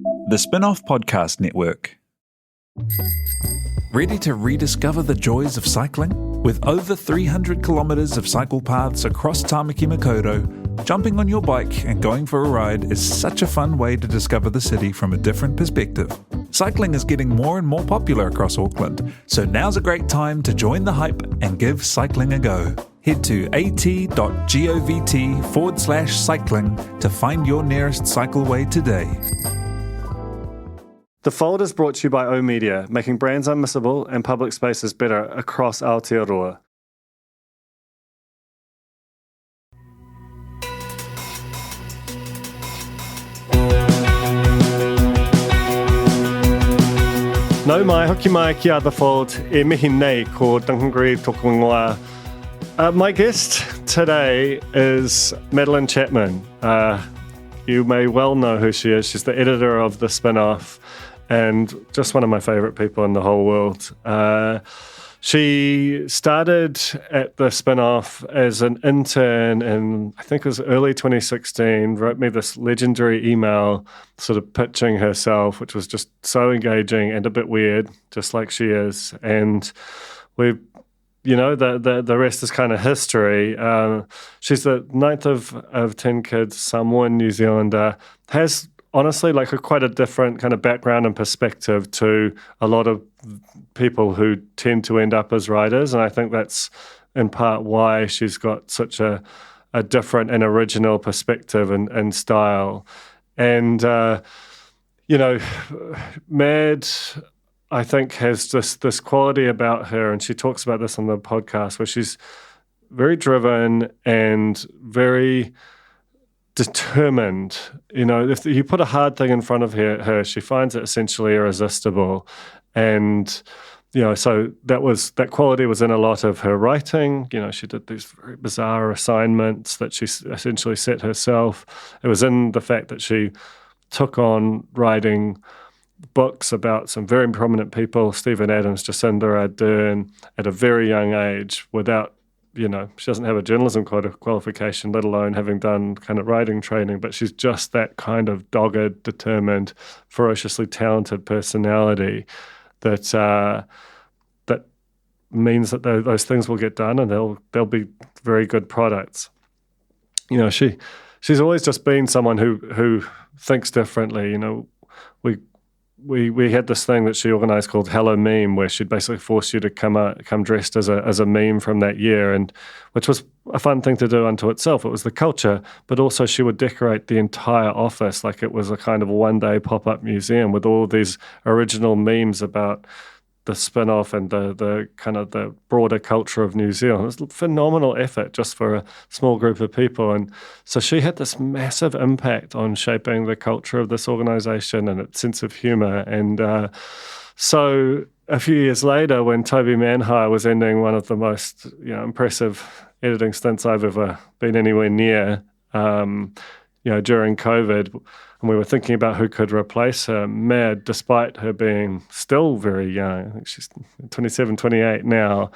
The Spinoff Podcast Network. Ready to rediscover the joys of cycling? With over 300 kilometres of cycle paths across Tamaki Makaurau, jumping on your bike and going for a ride is such a fun way to discover the city from a different perspective. Cycling is getting more and more popular across Auckland, so now's a great time to join the hype and give cycling a go. Head to at.govt/cycling to find your nearest cycleway today. The Fold is brought to you by O Media, making brands unmissable and public spaces better across Aotearoa. Nau mai, hoki mai ki a The Fold, e mihi nei ko Duncan Greive tōku ingoa. My guest today is Madeleine Chapman. You may well know who she is. She's the editor of the Spinoff and just one of my favourite people in the whole world. She started at the Spinoff as an intern in, I think it was early 2016, wrote me this legendary email sort of pitching herself, which was just so engaging and a bit weird, just like she is. And we, you know, the rest is kind of history. She's the ninth of 10 kids, Samoan New Zealander, has honestly like quite a different kind of background and perspective to a lot of people who tend to end up as writers. And I think that's in part why she's got such a different and original perspective and style. And, you know, Mad, I think, has this quality about her, and she talks about this on the podcast, where she's very driven and very determined. You know, if you put a hard thing in front of her, she finds it essentially irresistible. And, you know, so that quality was in a lot of her writing. You know, she did these very bizarre assignments that she essentially set herself. It was in the fact that she took on writing books about some very prominent people, Stephen Adams, Jacinda Ardern, at a very young age without, you know, she doesn't have a journalism qualification, let alone having done kind of writing training, but she's just that kind of dogged, determined, ferociously talented personality that means that those things will get done and they'll be very good products. You know, she's always just been someone who thinks differently. You know, we had this thing that she organised called Hello Meme, where she'd basically force you to come dressed as a meme from that year, and which was a fun thing to do unto itself. It was the culture, but also she would decorate the entire office like it was a kind of one-day pop-up museum with all these original memes about the Spinoff and the kind of the broader culture of New Zealand. It was a phenomenal effort just for a small group of people. And so she had this massive impact on shaping the culture of this organisation and its sense of humour. And so a few years later, when Toby Manhire was ending one of the most, you know, impressive editing stints I've ever been anywhere near, you know, during COVID, and we were thinking about who could replace her, Mad, despite her being still very young, I think she's 27, 28 now,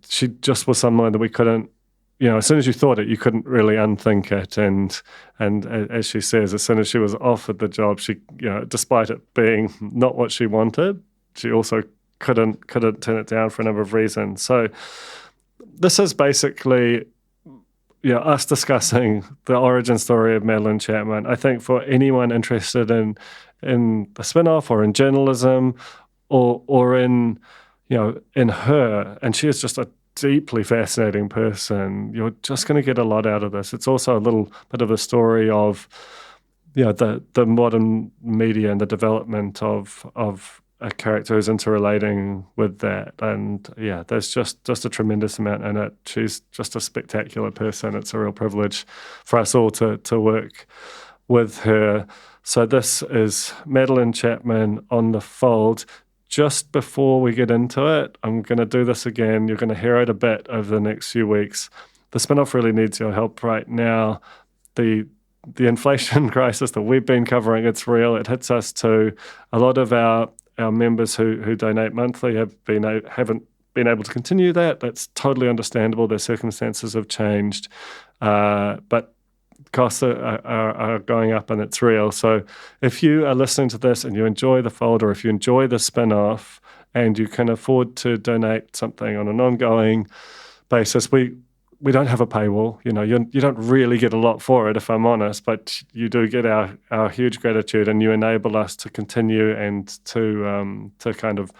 she just was someone that we couldn't, you know, as soon as you thought it, you couldn't really unthink it. And as she says, as soon as she was offered the job, she, you know, despite it being not what she wanted, she also couldn't turn it down for a number of reasons. So this is basically, you know, us discussing the origin story of Madeleine Chapman. I think for anyone interested in the Spinoff or in journalism or in, you know, in her, and she is just a deeply fascinating person, you're just going to get a lot out of this. It's also a little bit of a story of, you know, the modern media and the development of a character who's interrelating with that. And yeah, there's just a tremendous amount in it. She's just a spectacular person. It's a real privilege for us all to work with her. So this is Madeleine Chapman on The Fold. Just before we get into it, I'm going to do this again. You're going to hear it a bit over the next few weeks. The Spinoff really needs your help right now. The inflation crisis that we've been covering, it's real. It hits us too. A lot of our members who donate monthly haven't been able to continue that. That's totally understandable. Their circumstances have changed. But costs are going up, and it's real. So if you are listening to this and you enjoy the fold, or if you enjoy the spin-off and you can afford to donate something on an ongoing basis, we don't have a paywall. You don't really get a lot for it, if I'm honest, but you do get our huge gratitude, and you enable us to continue and to kind of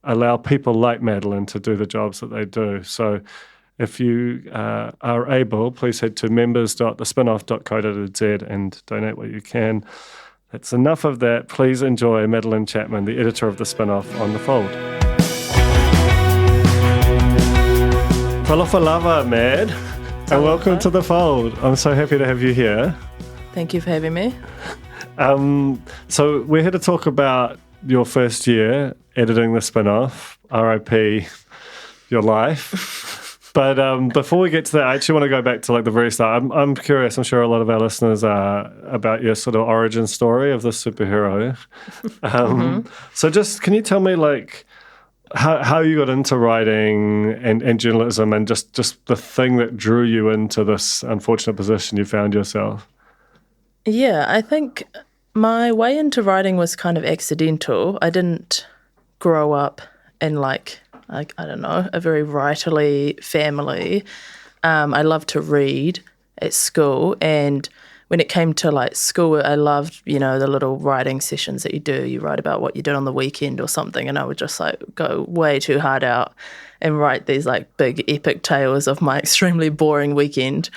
allow people like Madeleine to do the jobs that they do. So if you are able, please head to members.thespinoff.co.nz and donate what you can. That's enough of that. Please enjoy Madeleine Chapman, the editor of The Spinoff, on The Fold. Talofa lava, Mad, and welcome to The Fold. I'm so happy to have you here. Thank you for having me. So we're here to talk about your first year editing The Spinoff, RIP, your life. But before we get to that, I actually want to go back to the very start. I'm curious, I'm sure a lot of our listeners are, about your sort of origin story of the superhero. So just, can you tell me how you got into writing and journalism, and just the thing that drew you into this unfortunate position you found yourself? Yeah, I think my way into writing was kind of accidental. I didn't grow up in I don't know, a very writerly family. I loved to read at school, and when it came to school, I loved, the little writing sessions that you do. You write about what you did on the weekend or something, and I would just go way too hard out and write these big epic tales of my extremely boring weekend.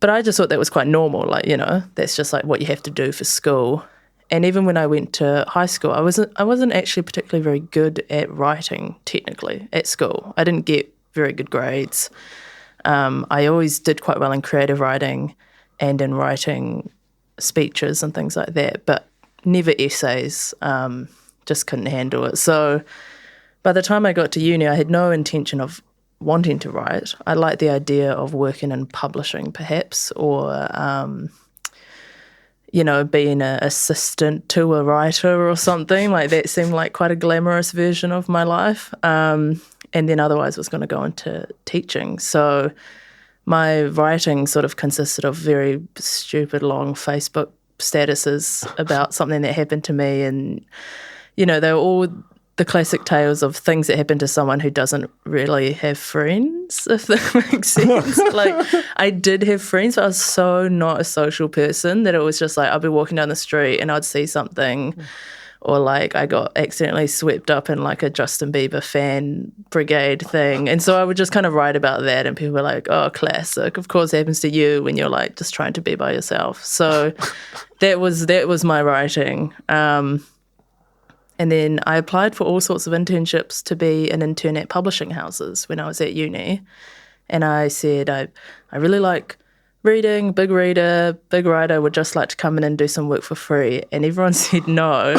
But I just thought that was quite normal, that's just what you have to do for school. And even when I went to high school, I wasn't actually particularly very good at writing, technically, at school. I didn't get very good grades. I always did quite well in creative writing and in writing speeches and things like that, but never essays. Just couldn't handle it. So by the time I got to uni, I had no intention of wanting to write. I liked the idea of working in publishing, perhaps, or being an assistant to a writer or something. That seemed like quite a glamorous version of my life. And then otherwise was going to go into teaching. So my writing sort of consisted of very stupid long Facebook statuses about something that happened to me. And, they were all the classic tales of things that happen to someone who doesn't really have friends, if that makes sense. I did have friends, but I was so not a social person that it was just I'd be walking down the street and I'd see something, or I got accidentally swept up in a Justin Bieber fan brigade thing. And so I would just kind of write about that, and people were like, oh, classic. Of course it happens to you when you're just trying to be by yourself. So that was my writing. And then I applied for all sorts of internships to be an intern at publishing houses when I was at uni. And I said, I really like reading, big reader, big writer, would just like to come in and do some work for free. And everyone said no.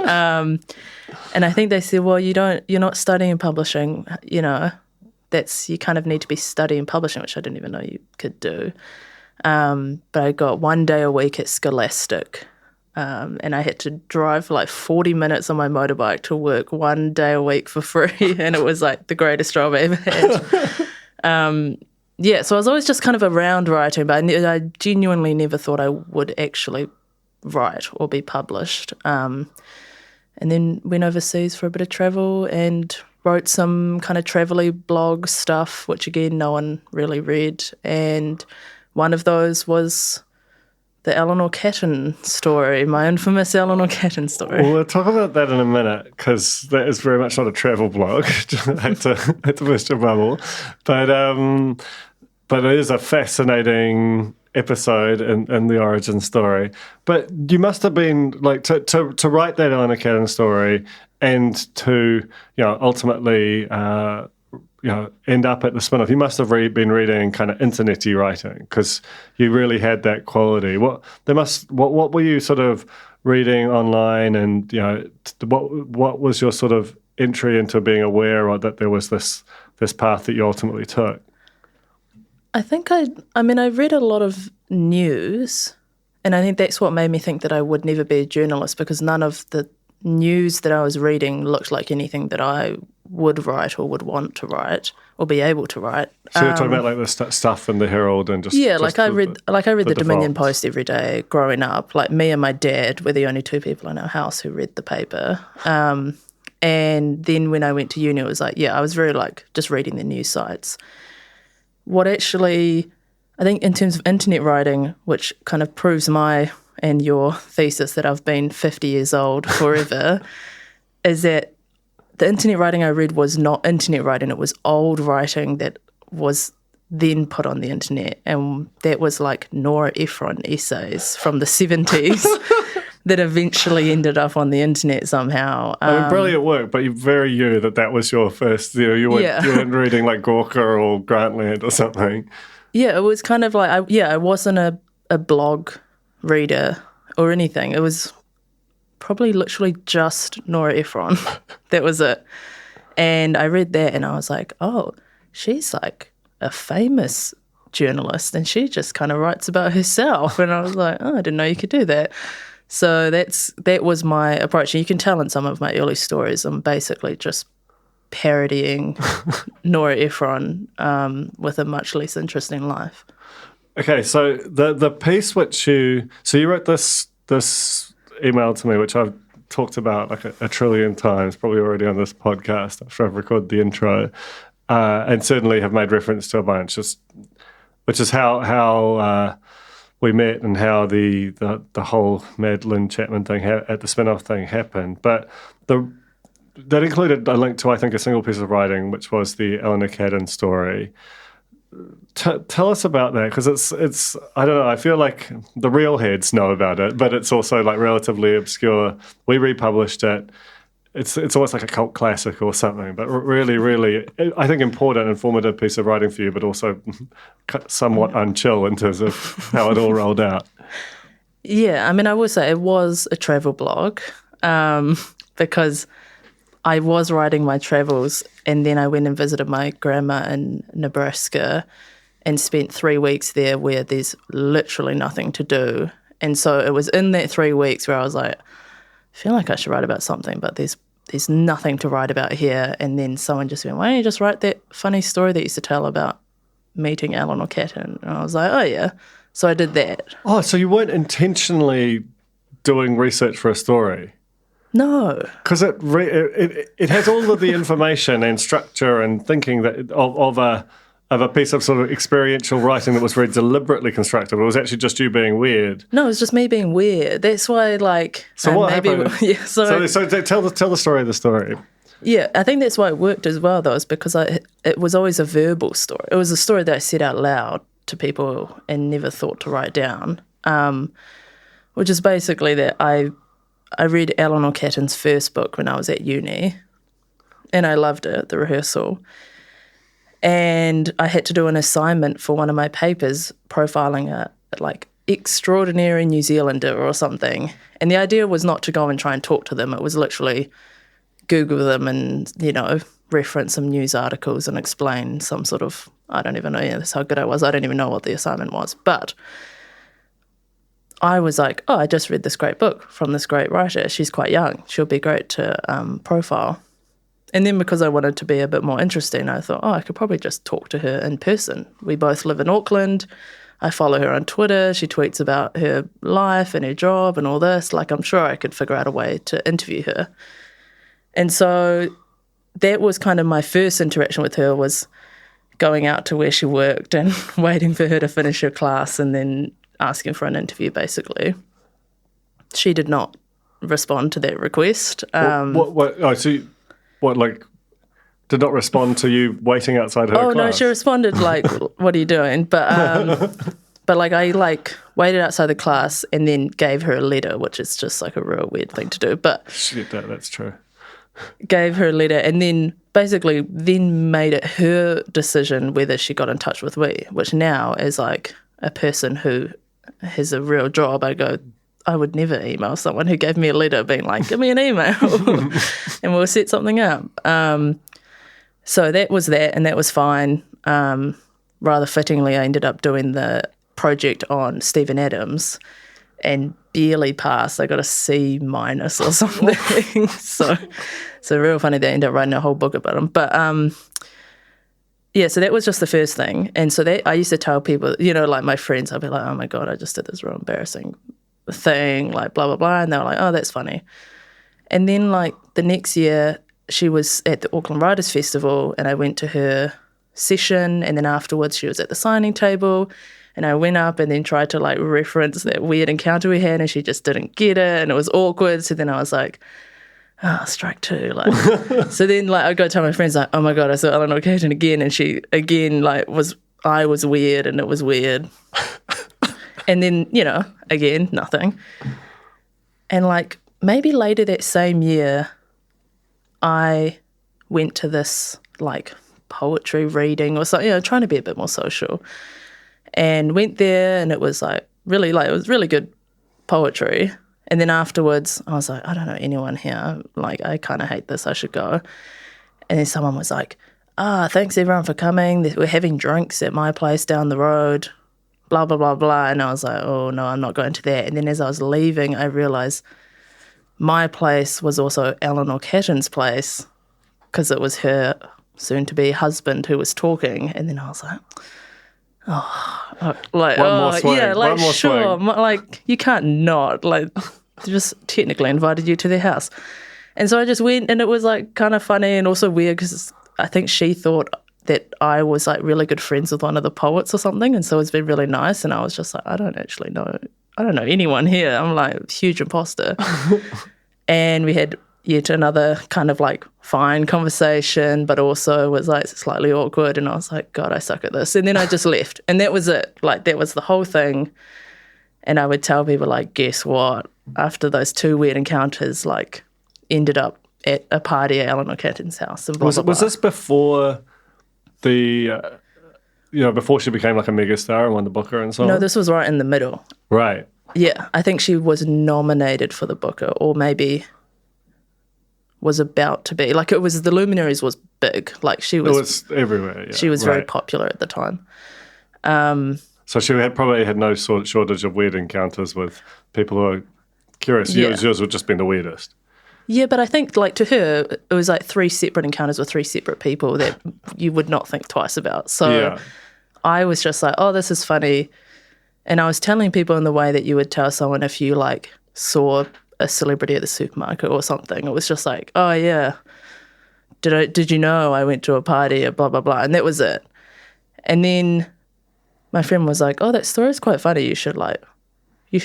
And I think they said, well, you're not studying publishing, you kind of need to be studying publishing, which I didn't even know you could do. But I got 1 day a week at Scholastic. And I had to drive for 40 minutes on my motorbike to work 1 day a week for free. And it was the greatest job I ever had. So I was always just kind of around writing, but I genuinely never thought I would actually write or be published. And then went overseas for a bit of travel and wrote some kind of travel-y blog stuff, which again, no one really read. And one of those was the Eleanor Catton story, my infamous Eleanor Catton story. Well, we'll talk about that in a minute, because that is very much not a travel blog. I had to burst your bubble. But it is a fascinating episode in the origin story. But you must have been, to write that Eleanor Catton story and to, ultimately end up at the Spinoff, you must have been reading kind of internet-y writing, because you really had that quality. What were you sort of reading online, and what was your sort of entry into being aware that there was this path that you ultimately took? I think I read a lot of news, and I think that's what made me think that I would never be a journalist, because none of the news that I was reading looked like anything that I would write or would want to write or be able to write. So you're talking about like the stuff in the Herald and just I read the Dominion defaults. Post every day growing up. Like me and my dad were the only two people in our house who read the paper. And then when I went to uni, it was like, I was very like just reading the news sites. What actually, I think in terms of internet writing, which kind of proves my and your thesis that I've been 50 years old forever, is that the internet writing I read was not internet writing. It was old writing that was then put on the internet. And that was like Nora Ephron essays from the 70s that eventually ended up on the internet somehow. I mean, brilliant work, but you're very you that was your first, you weren't reading like Gawker or Grantland or something. Yeah, it was kind of like, I wasn't a blog reader or anything. It was probably literally just Nora Ephron. That was it. And I read that and I was like, oh, she's like a famous journalist and she just kind of writes about herself. And I was like, oh, I didn't know you could do that. So that was my approach. And you can tell in some of my early stories, I'm basically just parodying Nora Ephron with a much less interesting life. Okay, so the piece which you wrote this email to me, which I've talked about like a trillion times, probably already on this podcast after I've recorded the intro, and certainly have made reference to a bunch, which is how we met and how the whole Madeleine Chapman thing at the Spinoff thing happened. But that included a link to, I think, a single piece of writing, which was the Eleanor Cadden story. Tell us about that, because it's I don't know, I feel like the real heads know about it, but it's also like relatively obscure. We republished it. It's almost like a cult classic or something, but really, really, I think important and formative piece of writing for you, but also somewhat unchill in terms of how it all rolled out. Yeah, I mean, I would say it was a travel blog because I was writing my travels and then I went and visited my grandma in Nebraska and spent 3 weeks there where there's literally nothing to do. And so it was in that 3 weeks where I was like, I feel like I should write about something, but there's nothing to write about here. And then someone just went, why don't you just write that funny story that you used to tell about meeting Eleanor Cadden? And I was like, oh, yeah. So I did that. Oh, so you weren't intentionally doing research for a story? No. Because it has all of the information and structure and thinking that of a piece of sort of experiential writing that was very deliberately constructed. It was actually just you being weird. No, it was just me being weird. That's why, like... So what happened? Yeah, so tell the story of the story. Yeah, I think that's why it worked as well, though, is because it was always a verbal story. It was a story that I said out loud to people and never thought to write down, which is basically that I read Eleanor Cadden's first book when I was at uni, and I loved it, the rehearsal. And I had to do an assignment for one of my papers profiling a like extraordinary New Zealander or something. And the idea was not to go and try and talk to them. It was literally Google them and, reference some news articles and explain some sort of, I don't even know, that's how good I was. I don't even know what the assignment was. But I was like, oh, I just read this great book from this great writer. She's quite young. She'll be great to profile. And then because I wanted to be a bit more interesting, I thought, I could probably just talk to her in person. We both live in Auckland. I follow her on Twitter. She tweets about her life and her job and all this. Like, I'm sure I could figure out a way to interview her. And so that was kind of my first interaction with her, was going out to where she worked and waiting for her to finish her class and then asking for an interview, basically. She did not respond to that request. Did not respond to you waiting outside her class? Oh, no, she responded like, what are you doing? But I waited outside the class and then gave her a letter, which is just like a real weird thing to do. But shit, that's true. Gave her a letter and then basically made it her decision whether she got in touch with me, which now as like a person who has a real job, I go, I would never email someone who gave me a letter being like, give me an email and we'll set something up. So that was that, and that was fine. Rather fittingly, I ended up doing the project on Stephen Adams, and barely passed. I got a C- or something. So it's a real funny. They ended up writing a whole book about him. But yeah, so that was just the first thing. And so that I used to tell people, like my friends, I'd be like, oh my God, I just did this real embarrassing thing, like blah, blah, blah. And they were like, oh, that's funny. And then like the next year, she was at the Auckland Writers Festival and I went to her session, and then afterwards she was at the signing table and I went up and then tried to like reference that weird encounter we had and she just didn't get it and it was awkward. So then I was like, strike two. Like, so then like I go tell my friends like, oh my God, I saw Eleanor Catton again, and she again like I was weird and it was weird. And then, again, nothing. And like maybe later that same year, I went to this like poetry reading or something, trying to be a bit more social, and went there, and it was like it was really good poetry. And then afterwards, I was like, I don't know anyone here. Like, I kind of hate this. I should go. And then someone was like, thanks everyone for coming. We're having drinks at my place down the road, blah, blah, blah, blah. And I was like, oh, no, I'm not going to that. And then as I was leaving, I realised my place was also Eleanor Catton's place because it was her soon-to-be husband who was talking. And then I was like, one more swing. Yeah, like, one more sure. swing. Like, you can't not. Like, they just technically invited you to their house. And so I just went, and it was, like, kind of funny and also weird because I think she thought that I was, like, really good friends with one of the poets or something, and so it's been really nice. And I was just like, I don't know anyone here. I'm, like, a huge imposter. And we had yet another kind of like fine conversation, but also was like slightly awkward. And I was like, God, I suck at this. And then I just left. And that was it. Like, that was the whole thing. And I would tell people, like, guess what? After those two weird encounters, like, ended up at a party at Eleanor Catton's house. And blah, blah, blah. Was this before before she became like a megastar and won the Booker and so on? No, this was right in the middle. Right. Yeah, I think she was nominated for the Booker, or maybe was about to be. Like, it was, the Luminaries was big. Like, she was... It was everywhere, yeah. She was very popular at the time. So she probably had no shortage of weird encounters with people who are curious. Yeah. Yours would just been the weirdest. Yeah, but I think, like, to her, it was like 3 separate encounters with 3 separate people that you would not think twice about. So I was just like, oh, this is funny. And I was telling people in the way that you would tell someone if you, like, saw a celebrity at the supermarket or something. It was just like, oh, yeah, did you know I went to a party at blah, blah, blah. And that was it. And then my friend was like, oh, that story's quite funny. You should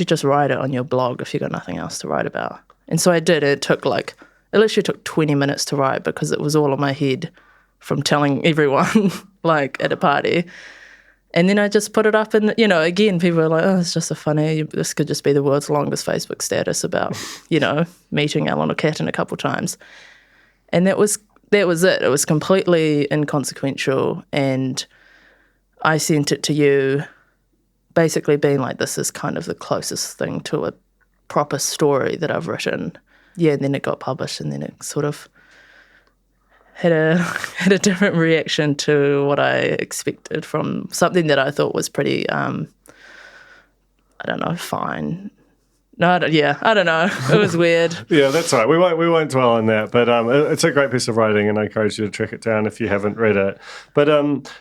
just write it on your blog if you got nothing else to write about. And so I did. It literally took 20 minutes to write because it was all in my head from telling everyone, like, at a party. And then I just put it up, and, again, people were like, oh, it's just this could just be the world's longest Facebook status about, meeting Eleanor Catton a couple times. And that was it. It was completely inconsequential. And I sent it to you basically being like, this is kind of the closest thing to a proper story that I've written. Yeah, and then it got published, and then it sort of had a different reaction to what I expected from something that I thought was pretty, fine. I don't know. It was weird. Yeah, that's all right. We won't dwell on that. But it's a great piece of writing, and I encourage you to track it down if you haven't read it. But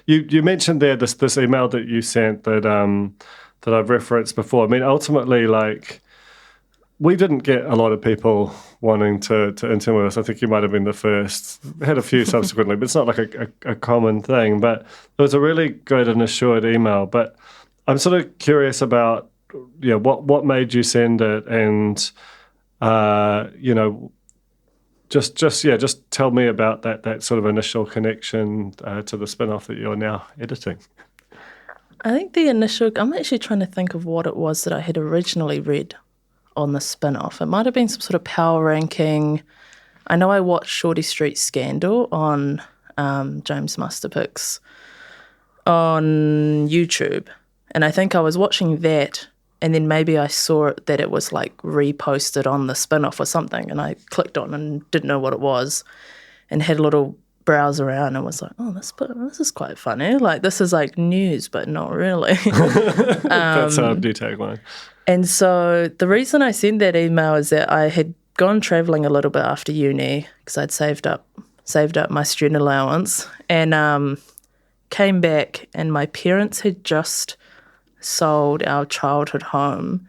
you mentioned there this email that you sent that I've referenced before. I mean, ultimately, like, we didn't get a lot of people wanting to intern with us. I think you might have been the first. Had a few subsequently, but it's not like a common thing. But it was a really good and assured email. But I'm sort of curious about, what made you send it, and just tell me about that sort of initial connection to the spin-off that you're now editing. I think I'm actually trying to think of what it was that I had originally read on the spin-off. It might have been some sort of power ranking. I know I watched Shorty Street Scandal on James Musterpick's on YouTube, and I think I was watching that, and then maybe I saw that it was like reposted on the spin-off or something, and I clicked on and didn't know what it was, and had a little browse around and was like, oh, this is quite funny. Like, this is like news, but not really. That's our new tagline. And so the reason I sent that email is that I had gone travelling a little bit after uni because I'd saved up my student allowance, and came back, and my parents had just sold our childhood home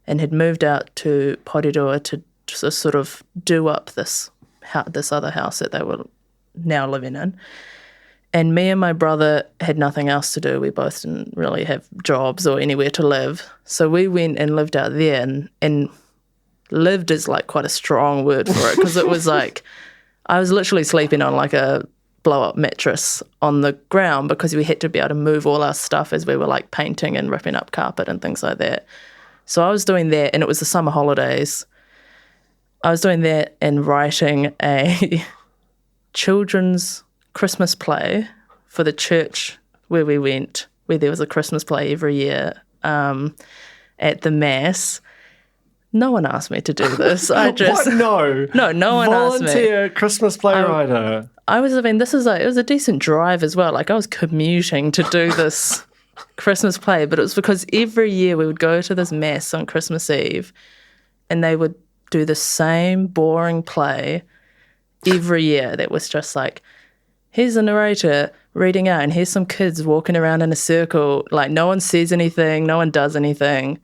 and had moved out to Porirua to sort of do up this other house that they were now living in. And me and my brother had nothing else to do. We both didn't really have jobs or anywhere to live. So we went and lived out there, and lived is like quite a strong word for it, because it was like I was literally sleeping on like a blow-up mattress on the ground because we had to be able to move all our stuff as we were like painting and ripping up carpet and things like that. So I was doing that, and it was the summer holidays. I was doing that and writing a children's Christmas play for the church where we went, where there was a Christmas play every year at the Mass. No one asked me to do this. I just What? No. No one asked me. Volunteer Christmas playwriter. it was a decent drive as well. Like I was commuting to do this Christmas play, but it was because every year we would go to this Mass on Christmas Eve, and they would do the same boring play every year. That was just like, here's a narrator reading out, and here's some kids walking around in a circle. Like no one says anything, no one does anything.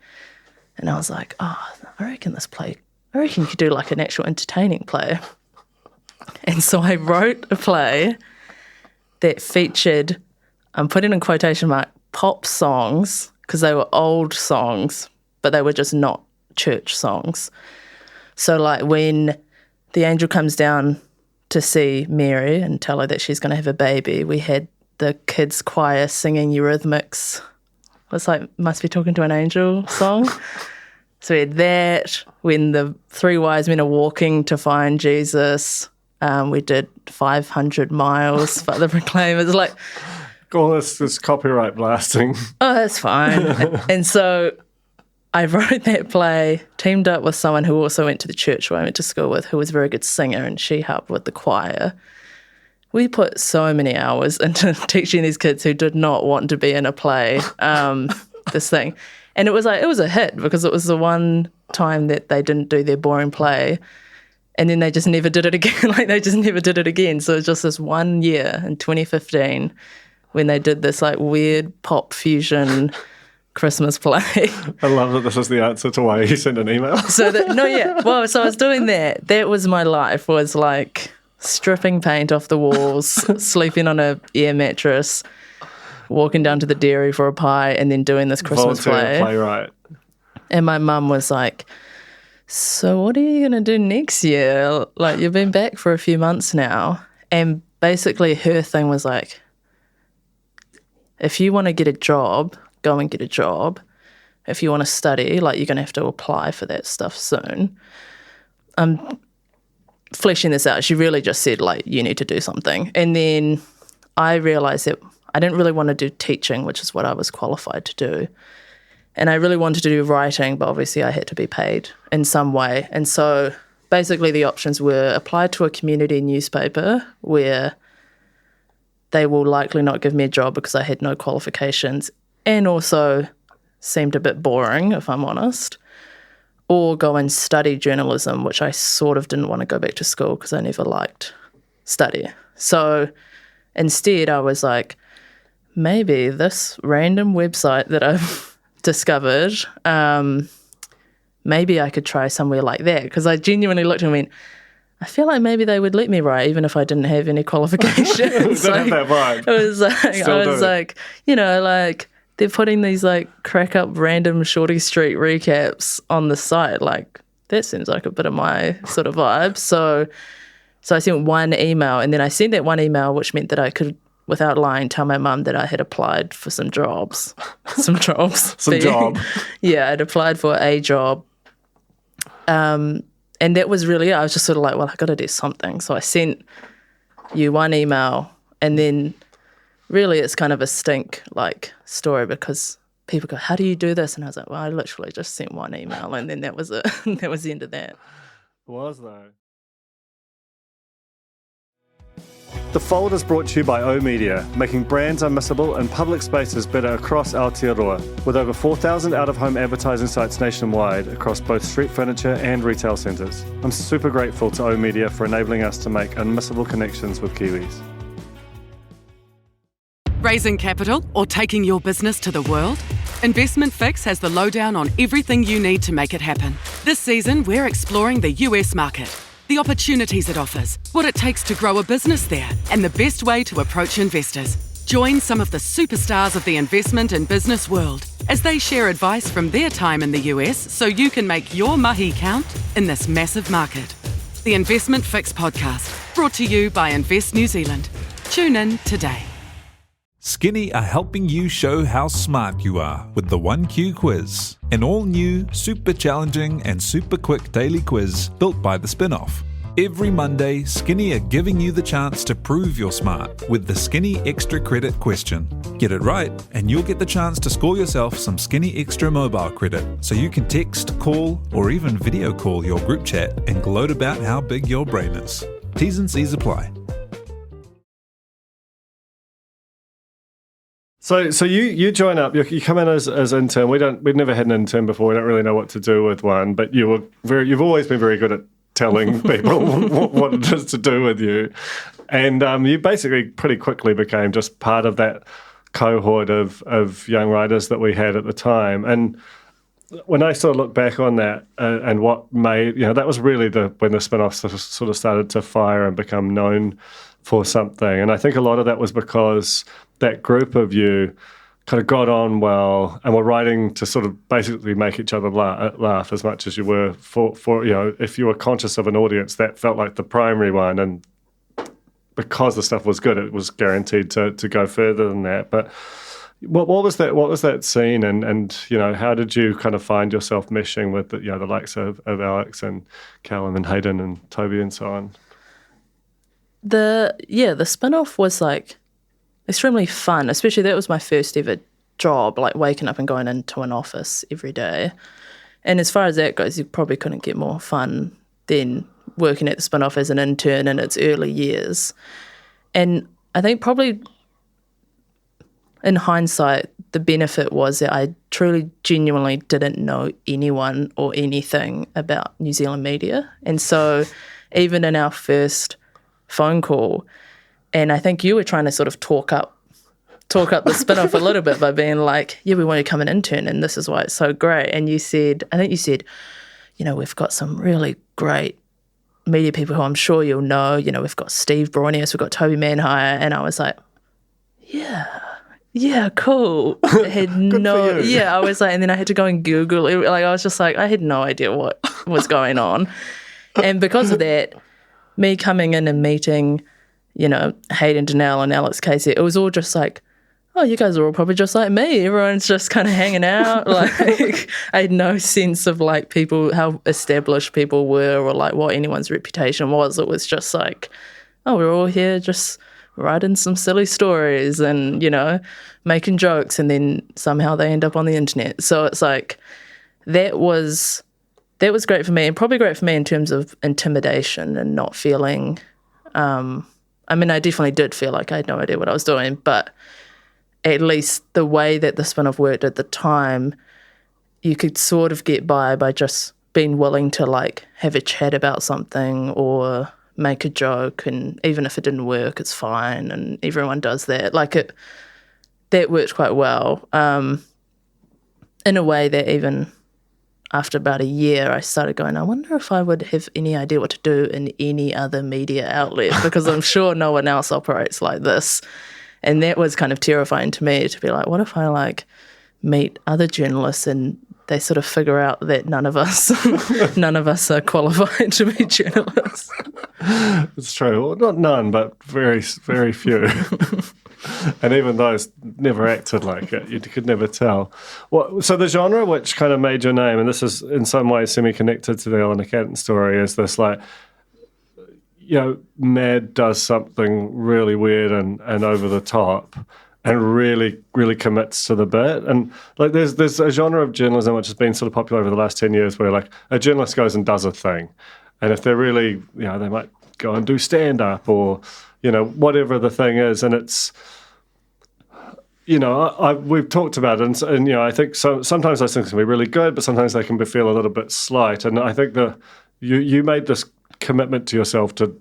And I was like, I reckon you could do like an actual entertaining play. And so I wrote a play that featured, I'm putting in quotation mark, pop songs, because they were old songs, but they were just not church songs. So like when the angel comes down to see Mary and tell her that she's going to have a baby, we had the kids' choir singing Eurythmics. It was like, Must Be Talking to an Angel song. So we had that. When the three wise men are walking to find Jesus, we did 500 miles for the proclaimers. Like, Oh, this is copyright blasting. oh, that's fine. And so I wrote that play, teamed up with someone who also went to the church where I went to school with, who was a very good singer, and she helped with the choir. We put so many hours into teaching these kids who did not want to be in a play, this thing. And it was a hit, because it was the one time that they didn't do their boring play, and then they just never did it again. So it was just this 1 year in 2015 when they did this like weird pop fusion Christmas play. I love that this is the answer to why you sent an email. So I was doing that. That was my life, was like stripping paint off the walls, sleeping on a air mattress, walking down to the dairy for a pie, and then doing this Christmas Volunteer playwright. And my mum was like, so what are you going to do next year? Like, you've been back for a few months now. And basically her thing was like, if you want to get a job, go and get a job. If you want to study, like, you're going to have to apply for that stuff soon. I'm fleshing this out. She really just said, like, you need to do something. And then I realised that I didn't really want to do teaching, which is what I was qualified to do. And I really wanted to do writing, but obviously I had to be paid in some way. And so basically the options were apply to a community newspaper where they will likely not give me a job because I had no qualifications and also seemed a bit boring, if I'm honest, or go and study journalism, which I sort of didn't want to go back to school because I never liked study. So instead I was like, maybe this random website that I've discovered, maybe I could try somewhere like that, because I genuinely looked and went, I feel like maybe they would let me write even if I didn't have any qualifications. Don't have that vibe. It was like, you know, like they're putting these like crack up random Shorty Street recaps on the site. Like that seems like a bit of my sort of vibe. So I sent one email, and then I sent that one email, which meant that I could, without lying, tell my mum that I had applied for some jobs. Yeah, I'd applied for a job. And that was really it. I was just sort of like, well, I got to do something. So I sent you one email, and then really it's kind of a stink like story, because people go, how do you do this? And I was like, well, I literally just sent one email, and then that was it. That was the end of that. Was though. The Fold is brought to you by O Media, making brands unmissable and public spaces better across Aotearoa, with over 4,000 out-of-home advertising sites nationwide across both street furniture and retail centres. I'm super grateful to O Media for enabling us to make unmissable connections with Kiwis. Raising capital or taking your business to the world? Investment Fix has the lowdown on everything you need to make it happen. This season, we're exploring the US market, the opportunities it offers, what it takes to grow a business there, and the best way to approach investors. Join some of the superstars of the investment and business world as they share advice from their time in the US so you can make your mahi count in this massive market. The Investment Fix podcast, brought to you by Invest New Zealand. Tune in today. Skinny are helping you show how smart you are with the 1Q quiz, an all-new, super challenging and super quick daily quiz built by the Spinoff. Every Monday, Skinny are giving you the chance to prove you're smart with the Skinny Extra Credit question. Get it right, and you'll get the chance to score yourself some Skinny Extra mobile credit so you can text, call, or even video call your group chat and gloat about how big your brain is. T's and C's apply. So you join up. You come in as intern. We'd never had an intern before. We don't really know what to do with one. But you've always been very good at telling people what it is to do with you, and you basically pretty quickly became just part of that cohort of young writers that we had at the time. And when I sort of look back on that and what made that was really when the Spinoff sort of started to fire and become known for something. And I think a lot of that was because that group of you kind of got on well and were writing to sort of basically make each other laugh as much as you were for if you were conscious of an audience, that felt like the primary one. And because the stuff was good, it was guaranteed to go further than that. But what was that scene, and how did you kind of find yourself meshing with the likes of Alex and Callum and Hayden and Toby and so on? The Spinoff was like extremely fun, especially that was my first ever job, like waking up and going into an office every day. And as far as that goes, you probably couldn't get more fun than working at the Spinoff as an intern in its early years. And I think probably in hindsight, the benefit was that I truly, genuinely didn't know anyone or anything about New Zealand media. And so even in our first phone call, and I think you were trying to sort of talk up the Spinoff a little bit by being like, yeah, we want you to come an intern and this is why it's so great. And you said, we've got some really great media people who I'm sure you'll know. We've got Steve Bronius, we've got Toby Manhire. And I was like, yeah, cool. I had I was like, and then I had to go and Google it. Like, I was just like, I had no idea what was going on. And because of that, me coming in and meeting, Hayden Donnell and Alex Casey, it was all just like, oh, you guys are all probably just like me. Everyone's just kind of hanging out. Like, I had no sense of like people, how established people were or like what anyone's reputation was. It was just like, oh, we're all here just writing some silly stories and, making jokes, and then somehow they end up on the internet. So it's like, that was great for me, and probably great for me in terms of intimidation and not feeling, I definitely did feel like I had no idea what I was doing, but at least the way that the Spinoff worked at the time, you could sort of get by just being willing to like have a chat about something or make a joke, and even if it didn't work, it's fine, and everyone does that. Like that worked quite well, in a way that even after about a year, I started going, I wonder if I would have any idea what to do in any other media outlet, because I'm sure no one else operates like this. And that was kind of terrifying to me, to be like, what if I like meet other journalists and they sort of figure out that none of us are qualified to be journalists. It's true. Well, not none, but very, very few. And even those never acted like it. You could never tell. Well, so the genre which kind of made your name, and this is in some ways semi-connected to the Eleanor Catton story, is this like, Mad does something really weird and over the top and really, really commits to the bit. And like there's a genre of journalism which has been sort of popular over the last 10 years where like a journalist goes and does a thing. And if they're really, they might go and do stand-up or, whatever the thing is. And it's, we've talked about it, and I think sometimes those things can be really good, but sometimes they can feel a little bit slight. And I think you made this commitment to yourself to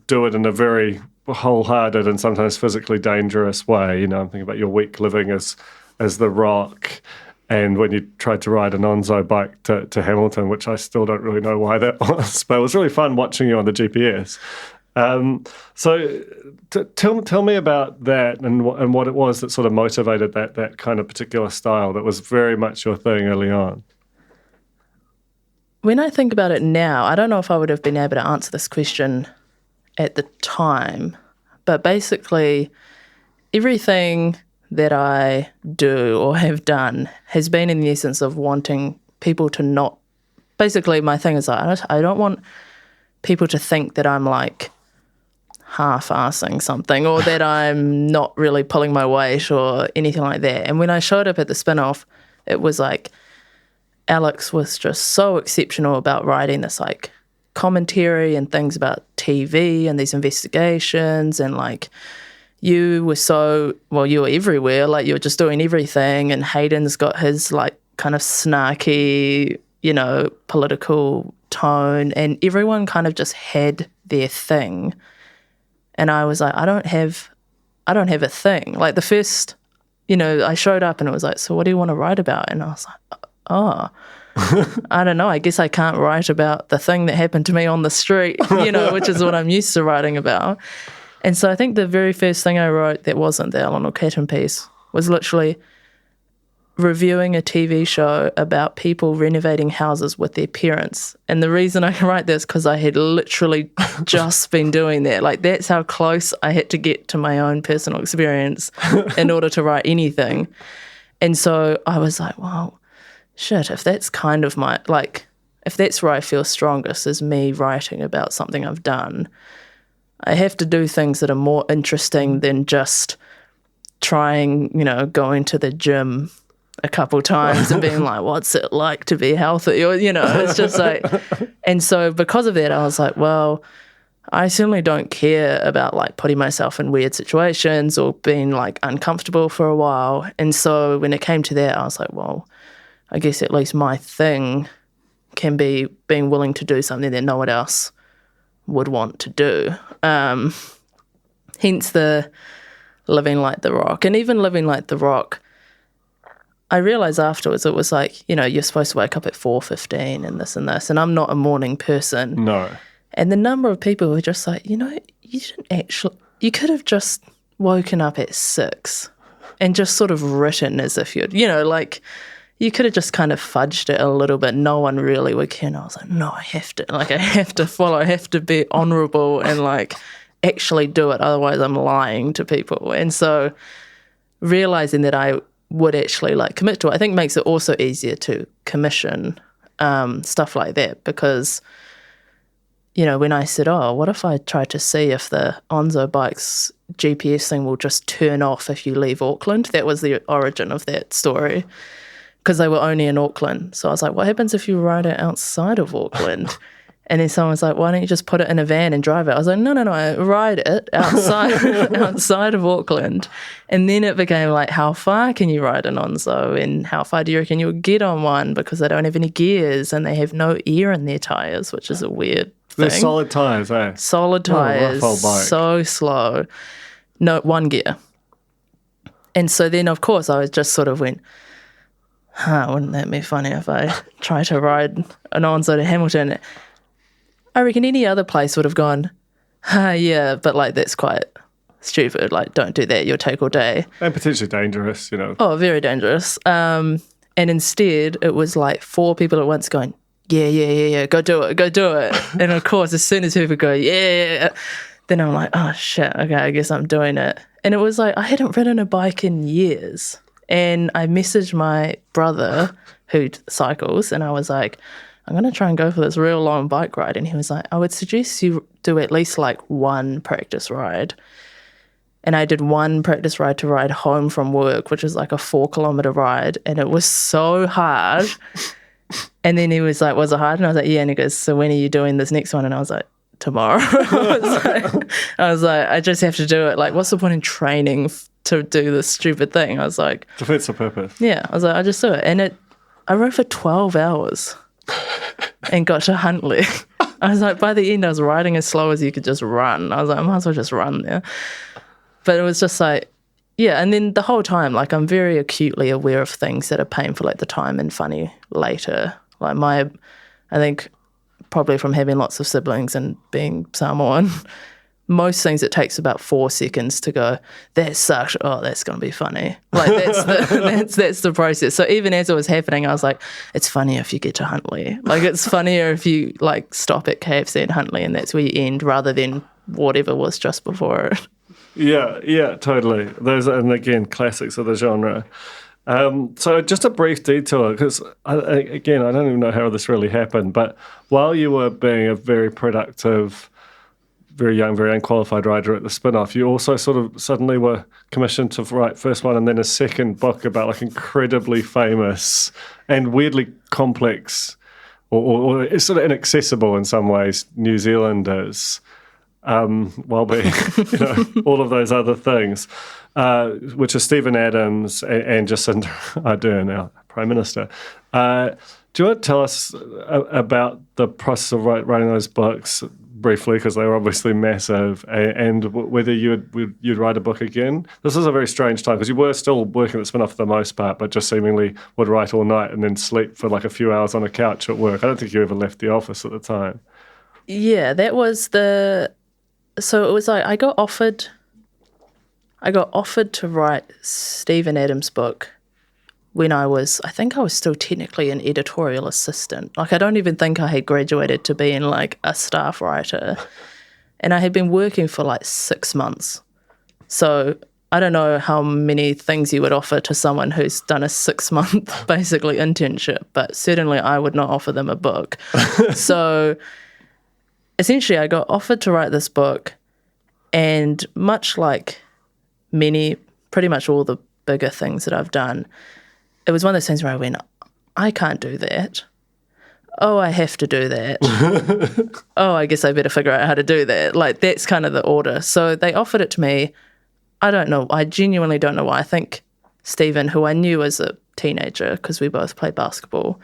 do it in a very wholehearted and sometimes physically dangerous way. I'm thinking about your week living as the Rock, and when you tried to ride an Onzo bike to Hamilton, which I still don't really know why that was, but it was really fun watching you on the GPS. So tell me about that and what it was that sort of motivated that kind of particular style that was very much your thing early on. When I think about it now, I don't know if I would have been able to answer this question at the time, but basically everything that I do or have done has been in the essence of wanting people to not... Basically, my thing is I don't want people to think that I'm like half-assing something or that I'm not really pulling my weight or anything like that. And when I showed up at the Spinoff, it was like Alex was just so exceptional about writing this like commentary and things about TV and these investigations, and like you were everywhere, like you were just doing everything, and Hayden's got his like kind of snarky, political tone, and everyone kind of just had their thing. And I was like, I don't have a thing. Like the first, I showed up and it was like, so what do you want to write about? And I was like, oh, I don't know. I guess I can't write about the thing that happened to me on the street, which is what I'm used to writing about. And so I think the very first thing I wrote that wasn't the Eleanor Catton piece was literally reviewing a TV show about people renovating houses with their parents. And the reason I can write this because I had literally just been doing that. Like that's how close I had to get to my own personal experience in order to write anything. And so I was like, wow, shit, if that's kind of if that's where I feel strongest is me writing about something I've done, I have to do things that are more interesting than just trying, going to the gym a couple times and being like, what's it like to be healthy? Or, it's just like, and so because of that, I was like, well, I certainly don't care about like putting myself in weird situations or being like uncomfortable for a while. And so when it came to that, I was like, well, I guess at least my thing can be being willing to do something that no one else would want to do. Hence the living like the Rock. And even living like the Rock, I realised afterwards it was like, you're supposed to wake up at 4:15 and this, and I'm not a morning person. No. And the number of people who are just like, you didn't actually, you could have just woken up at 6 and just sort of written as if you'd, you could have just kind of fudged it a little bit. No one really would care. And I was like, no, I have to follow. I have to be honourable and like actually do it. Otherwise I'm lying to people. And so realising that I would actually like commit to it, I think makes it also easier to commission stuff like that, because, when I said, oh, what if I try to see if the Onzo bike's GPS thing will just turn off if you leave Auckland? That was the origin of that story, because they were only in Auckland. So I was like, what happens if you ride it outside of Auckland? And then someone was like, why don't you just put it in a van and drive it? I was like, no, I ride it outside of Auckland. And then it became like, how far can you ride an Onzo? And how far do you reckon you'll get on one? Because they don't have any gears and they have no air in their tyres, which is a weird thing. They're solid tyres, eh? Solid tyres, so slow. No, one gear. And so then, of course, I was just sort of went, wouldn't that be funny if I try to ride an Onzo to Hamilton? I reckon any other place would have gone, yeah, but like that's quite stupid. Like, don't do that. You'll take all day. And potentially dangerous, Oh, very dangerous. And instead, it was like 4 people at once going, yeah, go do it. And of course, as soon as people go, yeah, then I'm like, oh shit, okay, I guess I'm doing it. And it was like I hadn't ridden a bike in years. And I messaged my brother who cycles, and I was like, I'm going to try and go for this real long bike ride. And he was like, I would suggest you do at least like one practice ride. And I did one practice ride to ride home from work, which was like a 4-kilometre ride. And it was so hard. And then he was like, was it hard? And I was like, yeah. And he goes, so when are you doing this next one? And I was like, tomorrow. I was like, I just have to do it. Like, what's the point in training to do this stupid thing? I was like, defeats the purpose. Yeah, I was like, I just do it. And I rode for 12 hours and got to Huntley. I was like, by the end, I was riding as slow as you could just run. I was like, I might as well just run there. But it was just like, yeah. And then the whole time, like, I'm very acutely aware of things that are painful at the time and funny later. Like I think probably from having lots of siblings and being Samoan, most things it takes about 4 seconds to go, that sucks, oh, that's going to be funny. Like, that's the process. So even as it was happening, I was like, it's funnier if you get to Huntley. Like, it's funnier if you, like, stop at KFC in Huntley and that's where you end rather than whatever was just before it. Yeah, totally. Those are, and again, classics of the genre. So just a brief detour, because, again, I don't even know how this really happened, but while you were being a very productive, very young, very unqualified writer at the Spinoff, you also sort of suddenly were commissioned to write first one and then a second book about, like, incredibly famous and weirdly complex or it's sort of inaccessible in some ways New Zealanders, while being, all of those other things, which are Stephen Adams and Jacinda Ardern, our Prime Minister. Do you want to tell us about the process of writing those books briefly, because they were obviously massive, and whether you'd write a book again? This is a very strange time, because you were still working at Spinoff for the most part, but just seemingly would write all night and then sleep for like a few hours on a couch at work. I don't think you ever left the office at the time. Yeah, that was so it was like I got offered to write Stephen Adams' book when I think I was still technically an editorial assistant. Like, I don't even think I had graduated to being like a staff writer. And I had been working for like 6 months. So I don't know how many things you would offer to someone who's done a 6-month basically internship, but certainly I would not offer them a book. So essentially I got offered to write this book, and much like pretty much all the bigger things that I've done, it was one of those things where I went, I can't do that. Oh, I have to do that. Oh, I guess I better figure out how to do that. Like, that's kind of the order. So they offered it to me. I don't know. I genuinely don't know why. I think Stephen, who I knew as a teenager because we both played basketball,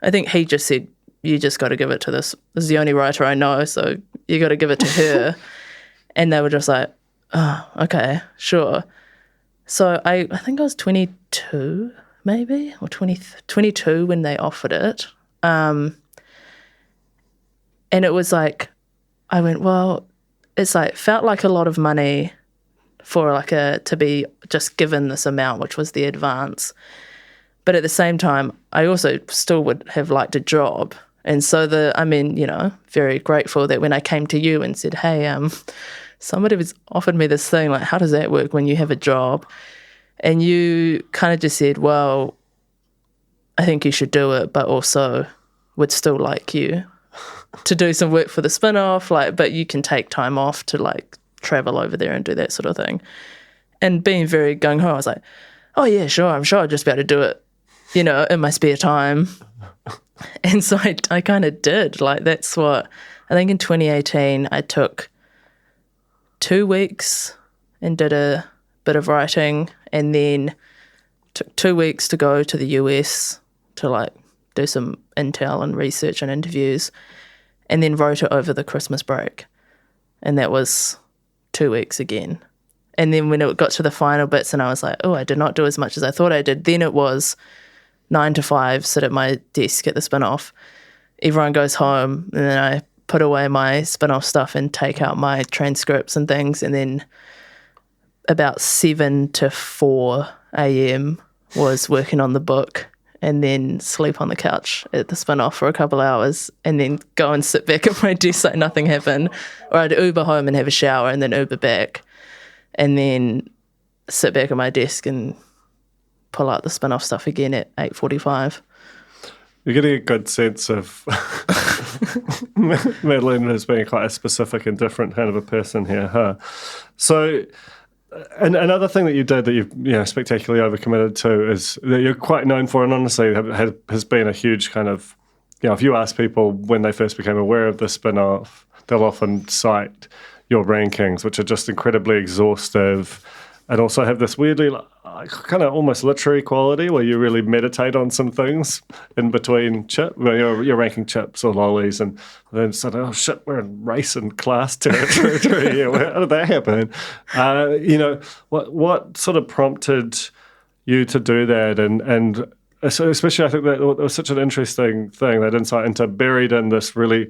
I think he just said, you just got to give it to this. This is the only writer I know, so you got to give it to her. And they were just like, oh, okay, sure. So I think I was 22 maybe, or 22 when they offered it. And it was like, I went, well, it's like, felt like a lot of money for like to be just given this amount, which was the advance. But at the same time, I also still would have liked a job. And so very grateful that when I came to you and said, hey, somebody was offered me this thing, like, how does that work when you have a job? And you kind of just said, well, I think you should do it, but also would still like you to do some work for the Spinoff, but you can take time off to travel over there and do that sort of thing. And being very gung-ho, I was like, oh yeah, sure, I'm sure I'll just be able to do it, in my spare time. And so I kind of did. That's what, I think in 2018, I took 2 weeks and did a bit of writing, and then took 2 weeks to go to the US to do some intel and research and interviews, and then wrote it over the Christmas break. And that was 2 weeks again. And then when it got to the final bits and I was like, oh, I did not do as much as I thought I did, then it was 9 to 5, sit at my desk at the Spinoff. Everyone goes home, and then I put away my Spinoff stuff and take out my transcripts and things, and then about 7 to 4 a.m. was working on the book, and then sleep on the couch at the Spinoff for a couple hours, and then go and sit back at my desk like nothing happened. Or I'd Uber home and have a shower and then Uber back, and then sit back at my desk and pull out the Spinoff stuff again at 8:45. You're getting a good sense of Madeleine as being quite a specific and different kind of a person here, huh? So, and another thing that you did that you've spectacularly overcommitted to is that you're quite known for, and honestly has been a huge kind of, if you ask people when they first became aware of the Spinoff, they'll often cite your rankings, which are just incredibly exhaustive, and also have this weirdly kind of almost literary quality where you really meditate on some things in between you're ranking chips or lollies, and then suddenly, oh shit, we're in race and class territory here. How did that happen? What sort of prompted you to do that, and so especially I think that it was such an interesting thing, that insight into buried in this really,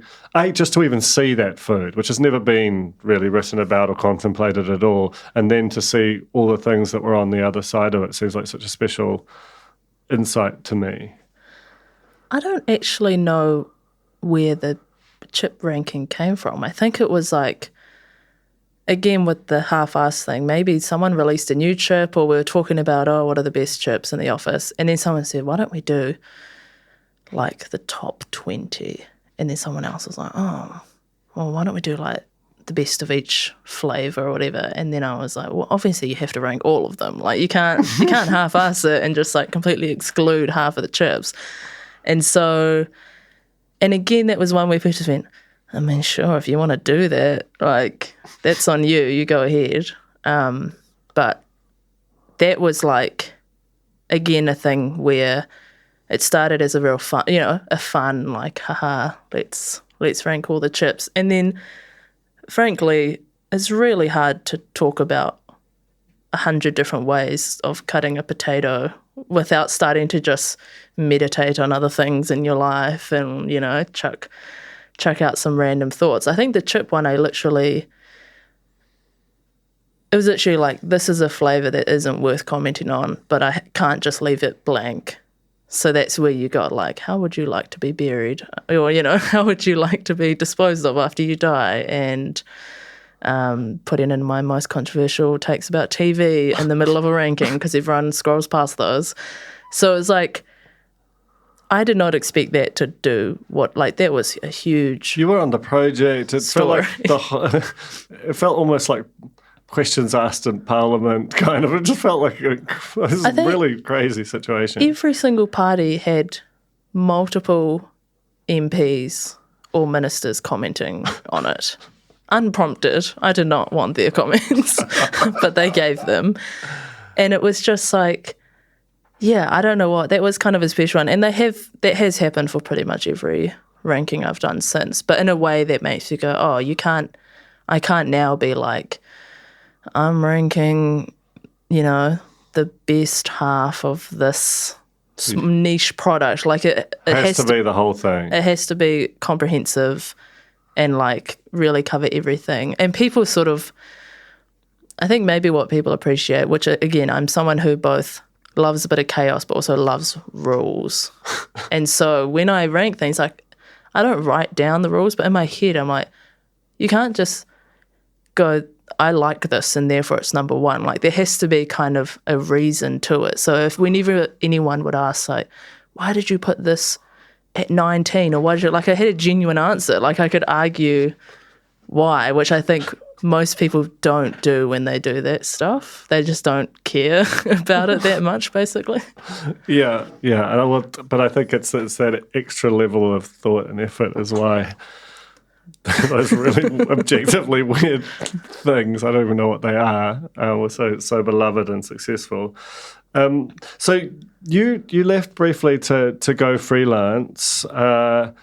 just to even see that food, which has never been really written about or contemplated at all, and then to see all the things that were on the other side of it seems like such a special insight to me. I don't actually know where the chip ranking came from. I think it was like, again, with the half-ass thing, maybe someone released a new chip, or we were talking about, what are the best chips in the office? And then someone said, why don't we do like the top 20? And then someone else was like, oh, well, why don't we do like the best of each flavour or whatever? And then I was like, well, obviously you have to rank all of them. Like you can't half-ass it and just like completely exclude half of the chips. And so, and again, that was one where people just went, I mean, sure, if you want to do that, like, that's on you. You go ahead. But that was like, again, a thing where it started as a real fun, a fun, like, haha, let's rank all the chips. And then, frankly, it's really hard to talk about 100 different ways of cutting a potato without starting to just meditate on other things in your life and, chuck out some random thoughts. I think the chip one, it was literally like, this is a flavour that isn't worth commenting on, but I can't just leave it blank. So that's where you got like, how would you like to be buried? Or, how would you like to be disposed of after you die? And putting in my most controversial takes about TV in the middle of a ranking because everyone scrolls past those. So it's like, I did not expect that to do that was a huge. You were on the project. It story. felt like it felt almost like questions asked in Parliament, kind of. It just felt like a really crazy situation. Every single party had multiple MPs or ministers commenting on it. Unprompted. I did not want their comments, but they gave them. And it was just like, yeah, I don't know what. That was kind of a special one. And that has happened for pretty much every ranking I've done since, but in a way that makes you go, oh, I can't now be like, I'm ranking, the best half of this niche product. Like it has to be the whole thing. It has to be comprehensive and like really cover everything. And people sort of, I think maybe what people appreciate, which again, I'm someone who both loves a bit of chaos but also loves rules. And so when I rank things, like I don't write down the rules, but in my head I'm like, you can't just go, I like this and therefore it's number one. Like there has to be kind of a reason to it. So if whenever anyone would ask like, why did you put this at 19, or why did you, like I had a genuine answer. Like I could argue why, which I think most people don't do when they do that stuff. They just don't care about it that much, basically. Yeah. But I think it's that extra level of thought and effort is why those really objectively weird things, I don't even know what they are, were so beloved and successful. So you left briefly to go freelance, and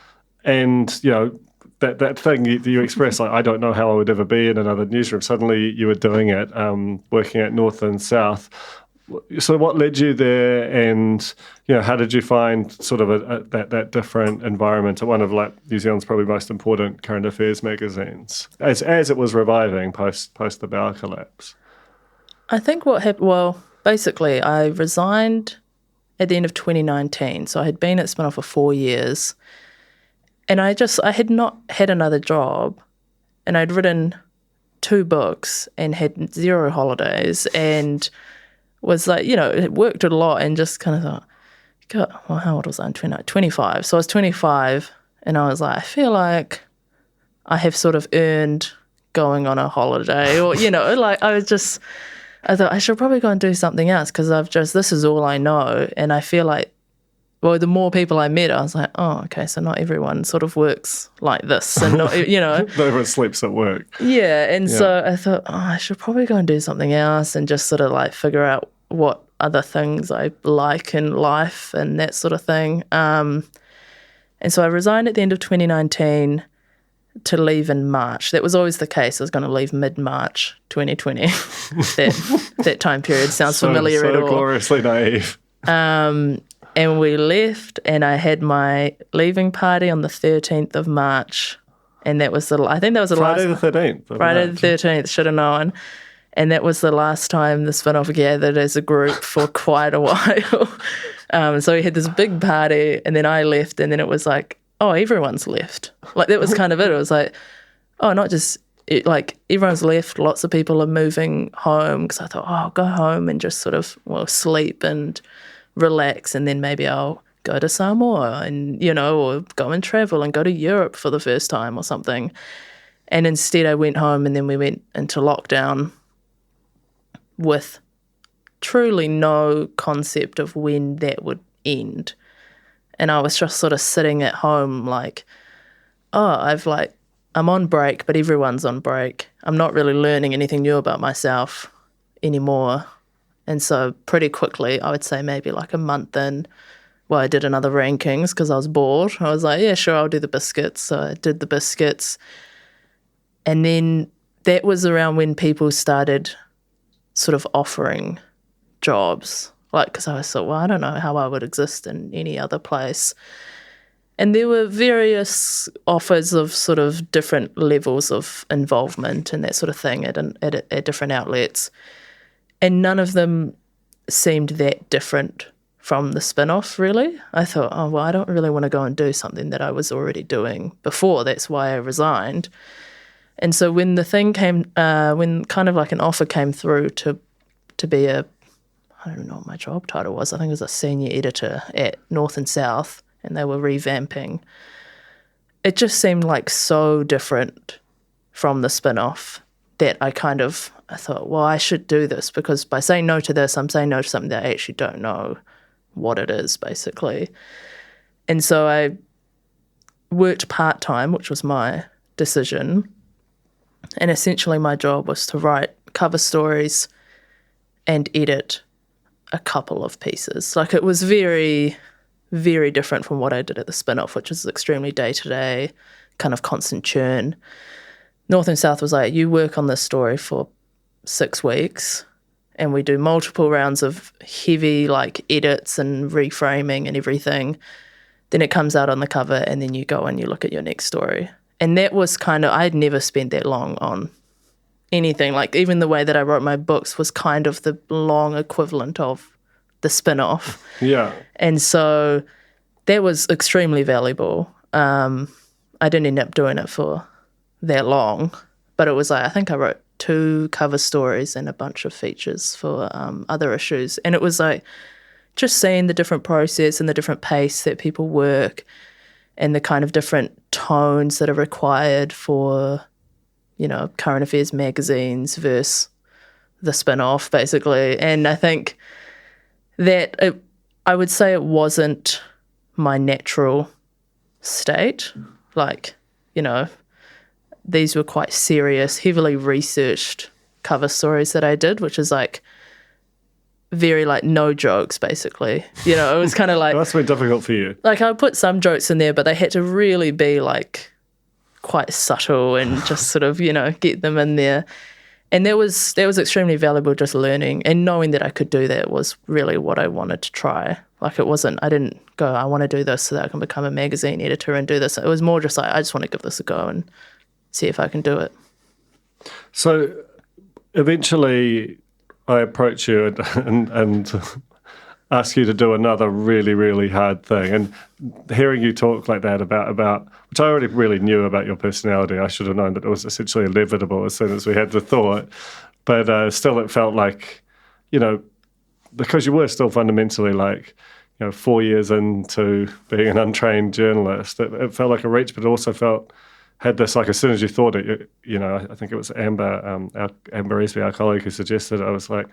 that thing you expressed, like, I don't know how I would ever be in another newsroom. Suddenly you were doing it, working at North and South. So what led you there, and how did you find sort of that different environment at one of like New Zealand's probably most important current affairs magazines as it was reviving post the Bauer collapse? I think what happened, well, basically I resigned at the end of 2019. So I had been at Spinoff for 4 years. And I had not had another job, and I'd written 2 books and had 0 holidays and was like, worked a lot and just kind of thought, God, well, how old was I? 25. So I was 25 and I was like, I feel like I have sort of earned going on a holiday or, like I thought I should probably go and do something else because this is all I know. And I feel like well, the more people I met, I was like, oh, okay, so not everyone sort of works like this, and not, Not everyone sleeps at work. Yeah, and so I thought, oh, I should probably go and do something else and just sort of like figure out what other things I like in life and that sort of thing. And so I resigned at the end of 2019 to leave in March. That was always the case. I was going to leave mid-March 2020. that time period sounds familiar at all. So gloriously naive. And we left, and I had my leaving party on the 13th of March, and that was I think that was the Friday last... the 13th. Friday the 13th, should have known. And that was the last time the Spinoff gathered as a group for quite a while. So we had this big party, and then I left, and then it was like, oh, everyone's left. Like, that was kind of it. It was like, oh, not just... like, everyone's left, lots of people are moving home, because I thought, oh, I'll go home and just sort of, sleep and relax, and then maybe I'll go to Samoa and, or go and travel and go to Europe for the first time or something. And instead I went home, and then we went into lockdown with truly no concept of when that would end. And I was just sort of sitting at home like, oh, I'm on break, but everyone's on break. I'm not really learning anything new about myself anymore. And so pretty quickly, I would say maybe like a month in, I did another rankings because I was bored. I was like, yeah, sure, I'll do the biscuits. So I did the biscuits. And then that was around when people started sort of offering jobs. Like, because I was thought, I don't know how I would exist in any other place. And there were various offers of sort of different levels of involvement and that sort of thing at different outlets. And none of them seemed that different from the Spinoff, really. I thought, I don't really want to go and do something that I was already doing before. That's why I resigned. And so when the thing came, when kind of like an offer came through to be I don't know what my job title was. I think it was a senior editor at North and South, and they were revamping. It just seemed like so different from the Spinoff that I thought, I should do this, because by saying no to this, I'm saying no to something that I actually don't know what it is, basically. And so I worked part-time, which was my decision, and essentially my job was to write cover stories and edit a couple of pieces. Like, it was very, very different from what I did at the Spinoff, which is extremely day-to-day, kind of constant churn. North and South was like, you work on this story for 6 weeks, and we do multiple rounds of heavy, like, edits and reframing and everything. Then it comes out on the cover, and then you go and you look at your next story. And that was I had never spent that long on anything. Like, even the way that I wrote my books was kind of the long equivalent of the Spinoff. Yeah. And so that was extremely valuable. I didn't end up doing it for that long, but it was like, I think I wrote 2 cover stories and a bunch of features for other issues. And it was like just seeing the different process and the different pace that people work and the kind of different tones that are required for, current affairs magazines versus the Spinoff, basically. And I think that I would say it wasn't my natural state. Like, these were quite serious, heavily researched cover stories that I did, which is like very like no jokes, basically. It was kind of like... That's been difficult for you. Like, I put some jokes in there, but they had to really be like quite subtle and just sort of, get them in there. And that was extremely valuable, just learning and knowing that I could do that was really what I wanted to try. Like, I didn't go, I want to do this so that I can become a magazine editor and do this. It was more just like, I just want to give this a go and see if I can do it. So eventually I approach you and ask you to do another really, really hard thing. And hearing you talk like that about which I already really knew about your personality, I should have known that it was essentially inevitable as soon as we had the thought. But still it felt like, because you were still fundamentally like, 4 years into being an untrained journalist, it felt like a reach, but it also had this, like, as soon as you thought it, I think it was Amber Esby, our colleague, who suggested it. I was like,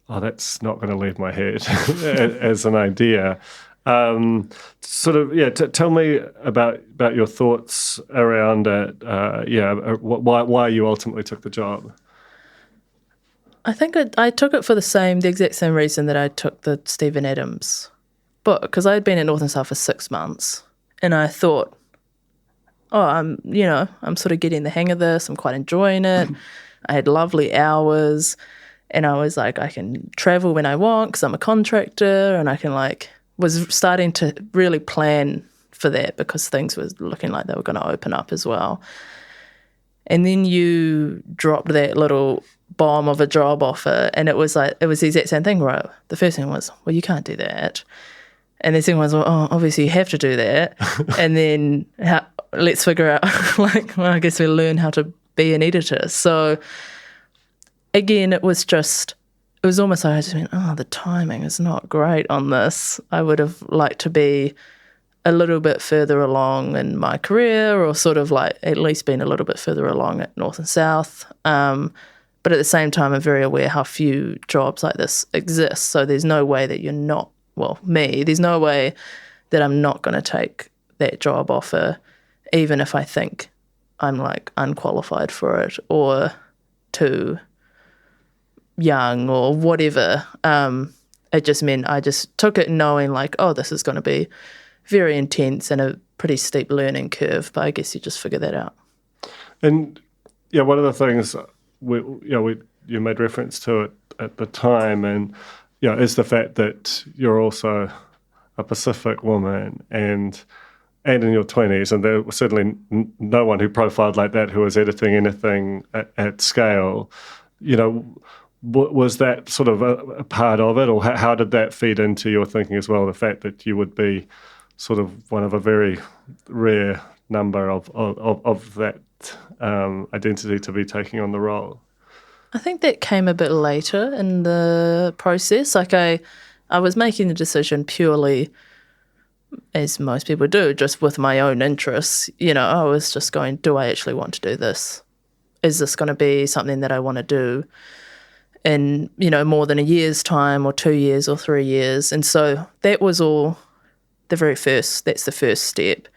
oh, that's not going to leave my head as an idea. Tell me about your thoughts around it. Why you ultimately took the job. I think I took it for the exact same reason that I took the Stephen Adams book, because I had been at North and South for 6 months, and I thought, I'm sort of getting the hang of this. I'm quite enjoying it. I had lovely hours, and I was like, I can travel when I want because I'm a contractor, and I can was starting to really plan for that because things were looking like they were going to open up as well. And then you dropped that little bomb of a job offer, and it was the exact same thing, right? The first thing was, well, you can't do that. And the second one was, well, obviously you have to do that. And then let's figure out, I guess we'll learn how to be an editor. So again, it was almost like I just went, the timing is not great on this. I would have liked to be a little bit further along in my career, or sort of at least been a little bit further along at North and South. But at the same time, I'm very aware how few jobs like this exist. So there's no way that there's no way that I'm not going to take that job offer, even if I think I'm unqualified for it or too young or whatever. It just meant I just took it knowing this is going to be very intense and a pretty steep learning curve, but I guess you just figure that out. And one of the things you made reference to it at the time, and is the fact that you're also a Pacific woman and in your 20s, and there was certainly no one who profiled like that who was editing anything at scale. Was that sort of a part of it, or how did that feed into your thinking as well, the fact that you would be sort of one of a very rare number of that identity to be taking on the role? I think that came a bit later in the process. I was making the decision purely, as most people do, just with my own interests. I was just going, do I actually want to do this? Is this going to be something that I want to do in, more than a year's time, or 2 years or 3 years? And so that was all that's the first step.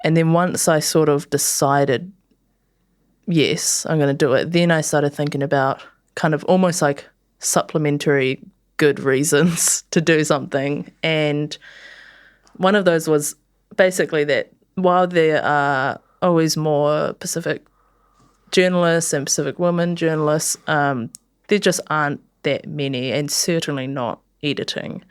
And then once I sort of decided, yes, I'm going to do it, then I started thinking about kind of almost like supplementary good reasons to do something. And one of those was basically that while there are always more Pacific journalists and Pacific women journalists, there just aren't that many, and certainly not editing.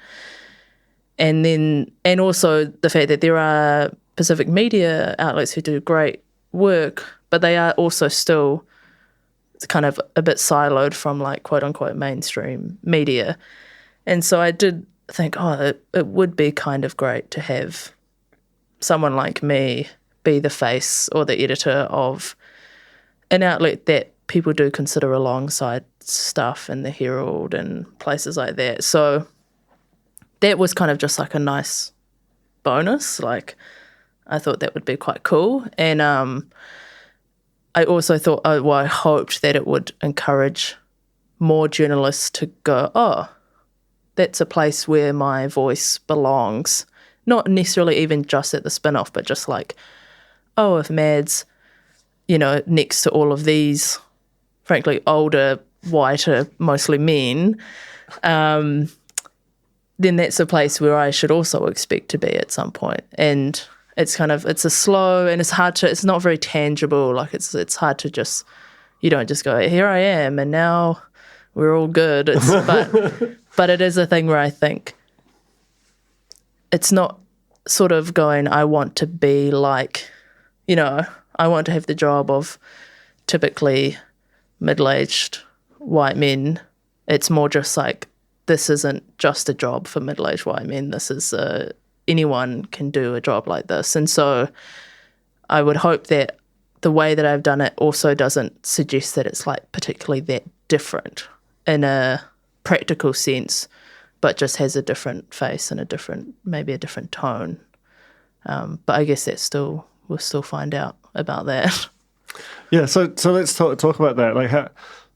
And also the fact that there are Pacific media outlets who do great work, but they are also still kind of a bit siloed from quote unquote mainstream media. And so I did think, it would be kind of great to have someone like me be the face or the editor of an outlet that people do consider alongside stuff in the Herald and places like that. So that was kind of just a nice bonus. I thought that would be quite cool. And I also thought, I hoped that it would encourage more journalists to go, that's a place where my voice belongs. Not necessarily even just at the Spinoff, but just if Mad's, next to all of these, frankly, older, whiter, mostly men, then that's a place where I should also expect to be at some point. And it's a slow, and it's not very tangible. It's hard to just, you don't just go, here I am, and now we're all good. But it is a thing where I think it's not sort of going, I want to be I want to have the job of typically middle-aged white men. It's more just this isn't just a job for middle-aged white men. This is anyone can do a job like this. And so I would hope that the way that I've done it also doesn't suggest that it's particularly that different in a practical sense, but just has a different face and maybe a different tone. But I guess we'll still find out about that. Yeah, so let's talk about that.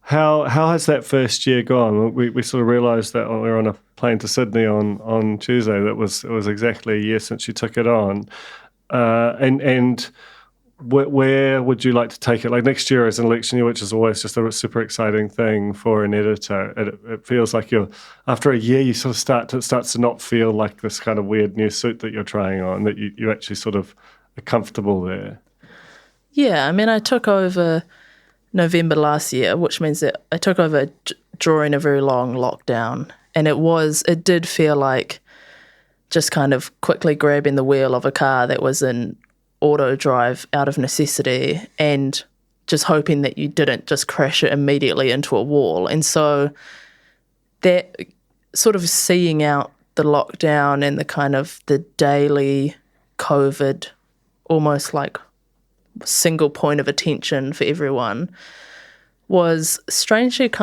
How has that first year gone? We sort of realised that when we were on a plane to Sydney on Tuesday that it was exactly a year since you took it on. And where would you like to take it? Like next year is an election year, which is always just a super exciting thing for an editor. It feels like after a year, you sort of it starts to not feel like this kind of weird new suit that you're trying on, that you actually sort of are comfortable there. Yeah, I mean, I took over November last year, which means that I took over during a very long lockdown. And it did feel like just kind of quickly grabbing the wheel of a car that was in auto drive out of necessity and just hoping that you didn't just crash it immediately into a wall. And so that sort of seeing out the lockdown and the kind of the daily COVID, almost like single point of attention for everyone, was strangely it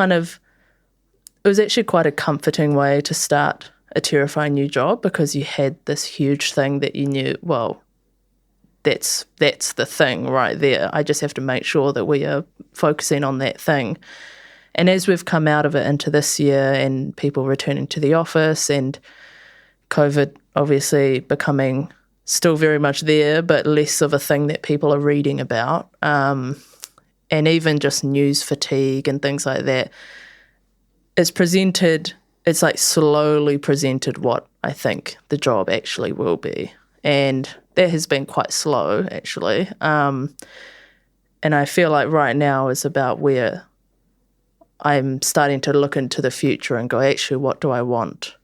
was actually quite a comforting way to start a terrifying new job, because you had this huge thing that you knew, well, that's the thing right there. I just have to make sure that we are focusing on that thing. And as we've come out of it into this year and people returning to the office and COVID obviously becoming still very much there, but less of a thing that people are reading about, and even just news fatigue and things like that, it's like slowly presented what I think the job actually will be. And that has been quite slow, actually. And I feel like right now is about where I'm starting to look into the future and go, actually, what do I want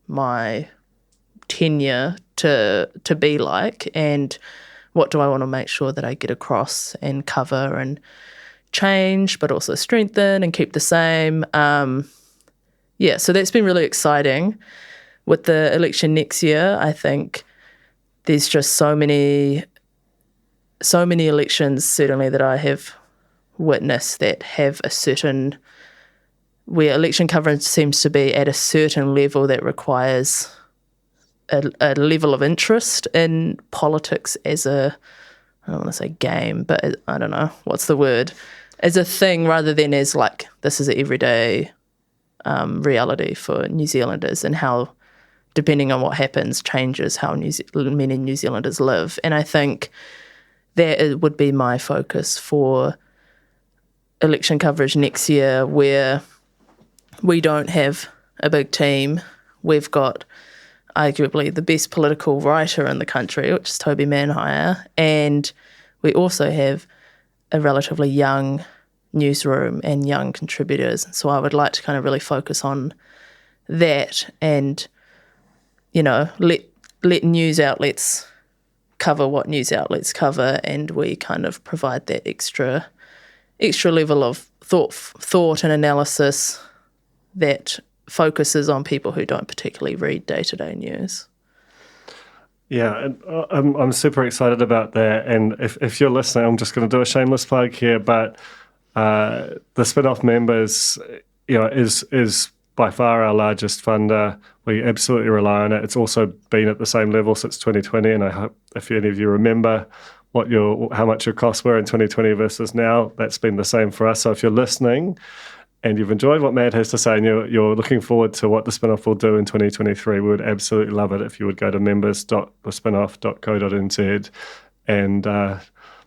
my tenure to be like, and what do I want to make sure that I get across and cover and change, but also strengthen and keep the same. So that's been really exciting. With the election next year, I think there's just so many elections, certainly, that I have witnessed that have where election coverage seems to be at a certain level that requires a level of interest in politics as I don't want to say game, but I don't know, what's the word? As a thing rather than as like, this is an everyday reality for New Zealanders, and how, depending on what happens, changes how many New Zealanders live. And I think that it would be my focus for election coverage next year, where we don't have a big team. We've got arguably the best political writer in the country, which is Toby Manhire, and we also have a relatively young newsroom and young contributors. So I would like to kind of really focus on that and, let news outlets cover what news outlets cover, and we kind of provide that extra level of thought and analysis that focuses on people who don't particularly read day-to-day news. Yeah, and I'm super excited about that. And if you're listening, I'm just going to do a shameless plug here, but the Spinoff members, is by far our largest funder. We absolutely rely on it. It's also been at the same level since 2020, and I hope if any of you remember how much your costs were in 2020 versus now, that's been the same for us. So if you're listening and you've enjoyed what Mad has to say and you're looking forward to what the Spinoff will do in 2023, we would absolutely love it if you would go to members.thespinoff.co.nz and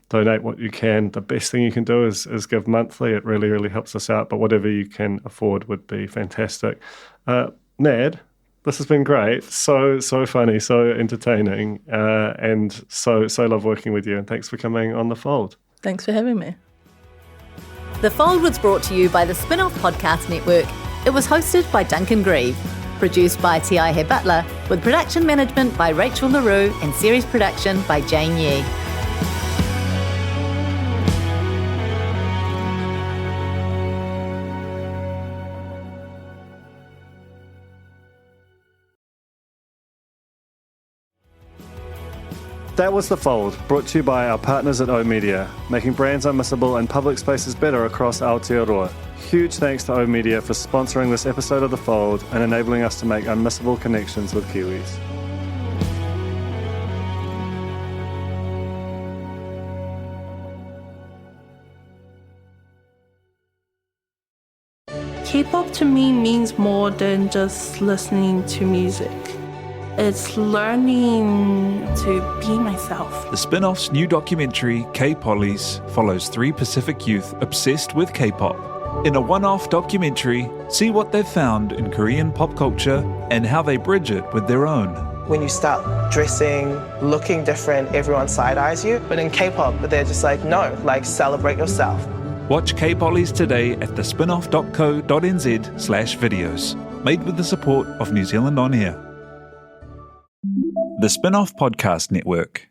donate what you can. The best thing you can do is give monthly. It really, really helps us out, but whatever you can afford would be fantastic. Mad, this has been great. So funny, so entertaining, and so love working with you. And thanks for coming on The Fold. Thanks for having me. The Fold was brought to you by the Spinoff Podcast Network. It was hosted by Duncan Greive, produced by T.I. He Butler, with production management by Rachel LaRue and series production by Jane Yee. That was The Fold, brought to you by our partners at oOh!media, making brands unmissable and public spaces better across Aotearoa. Huge thanks to oOh!media for sponsoring this episode of The Fold and enabling us to make unmissable connections with Kiwis. K-pop to me means more than just listening to music. It's learning to be myself. The Spinoff's new documentary, K-Pollies, follows 3 Pacific youth obsessed with K-pop. In a one-off documentary, see what they've found in Korean pop culture and how they bridge it with their own. When you start dressing, looking different, everyone side-eyes you. But in K-pop, they're just like, no, like celebrate yourself. Watch K-Pollies today at thespinoff.co.nz/videos. Made with the support of New Zealand On Air. The Spinoff Podcast Network.